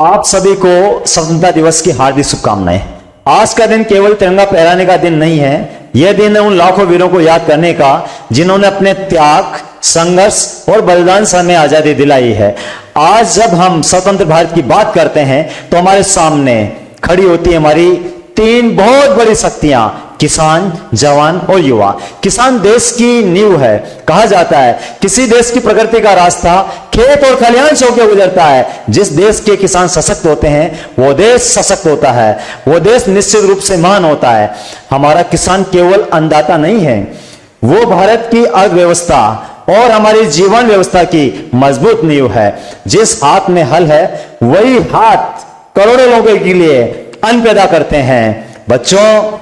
आप सभी को स्वतंत्रता दिवस की हार्दिक शुभकामनाएं। आज का दिन केवल तिरंगा फहराने का दिन नहीं है, यह दिन है उन लाखों वीरों को याद करने का जिन्होंने अपने त्याग, संघर्ष और बलिदान से हमें आजादी दिलाई है। आज जब हम स्वतंत्र भारत की बात करते हैं तो हमारे सामने खड़ी होती है हमारी तीन बहुत बड़ी शक्तियां, किसान, जवान और युवा। किसान देश की नींव है। कहा जाता है किसी देश की प्रगति का रास्ता खेत और खलिहान से होकर गुजरता है। जिस देश के किसान सशक्त होते हैं वो देश सशक्त होता है, वो देश निश्चित रूप से महान होता है। हमारा किसान केवल अन्नदाता नहीं है, वो भारत की अर्थव्यवस्था और हमारी जीवन व्यवस्था की मजबूत नींव है। जिस हाथ में हल है वही हाथ करोड़ों लोगों के लिए अन्न पैदा करते हैं। बच्चों,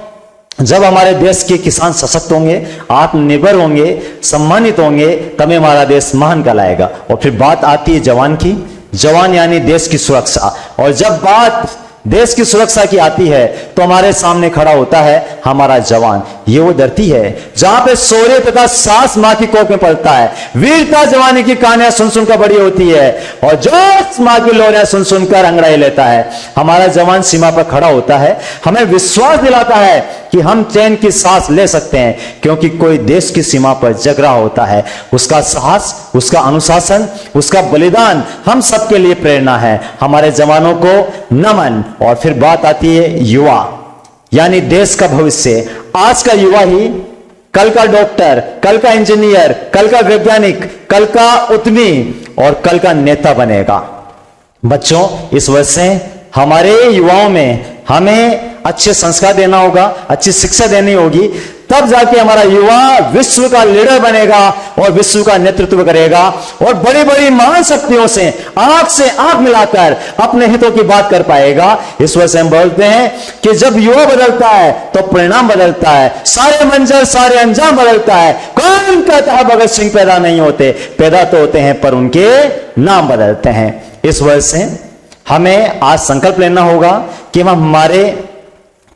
जब हमारे देश के किसान सशक्त होंगे, आत्मनिर्भर होंगे, सम्मानित होंगे, तभी हमारा देश महान कहलाएगा। और फिर बात आती है जवान की। जवान यानी देश की सुरक्षा। और जब बात देश की सुरक्षा की आती है तो हमारे सामने खड़ा होता है हमारा जवान। ये वो धरती है जहां पे शौर्य तथा साहस मां की कोख में पलता है। वीरता जवानी की कहानियां सुन सुनकर बड़ी होती है और जोश मां की लोरियां सुन सुनकर अंगड़ाई लेता है। हमारा जवान सीमा पर खड़ा होता है, हमें विश्वास दिलाता है कि हम चैन की सांस ले सकते हैं, क्योंकि कोई देश की सीमा पर जग रहा होता है। उसका साहस, उसका अनुशासन, उसका बलिदान हम सबके लिए प्रेरणा है। हमारे जवानों को नमन। और फिर बात आती है युवा यानी देश का भविष्य। आज का युवा ही कल का डॉक्टर, कल का इंजीनियर, कल का वैज्ञानिक, कल का उद्यमी और कल का नेता बनेगा। बच्चों, इस वजह से हमारे युवाओं में हमें अच्छे संस्कार देना होगा, अच्छी शिक्षा देनी होगी, तब जाके हमारा युवा विश्व का लीडर बनेगा और विश्व का नेतृत्व करेगा और बड़ी बड़ी महान शक्तियों से आंख मिलाकर अपने हितों की बात कर पाएगा। इस वजह से हम बोलते हैं कि जब युवा बदलता है तो परिणाम बदलता है, सारे मंजर, सारे अंजाम बदलता है। कौन कहता है भगत सिंह पैदा नहीं होते? पैदा तो होते हैं पर उनके नाम बदलते हैं। इस वजह से हमें आज संकल्प लेना होगा कि हम हमारे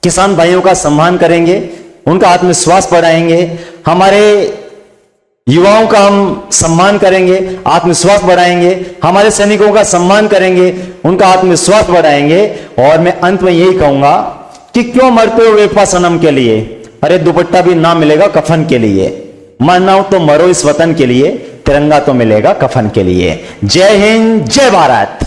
किसान भाइयों का सम्मान करेंगे, उनका आत्मविश्वास बढ़ाएंगे, हमारे युवाओं का हम सम्मान करेंगे, आत्मविश्वास बढ़ाएंगे, हमारे सैनिकों का सम्मान करेंगे, उनका आत्मविश्वास बढ़ाएंगे। और मैं अंत में यही कहूंगा कि क्यों मरते हो बेवफा सनम के लिए? अरे दुपट्टा भी ना मिलेगा कफन के लिए। मरना हो तो मरो इस वतन के लिए, तिरंगा तो मिलेगा कफन के लिए। जय हिंद, जय भारत।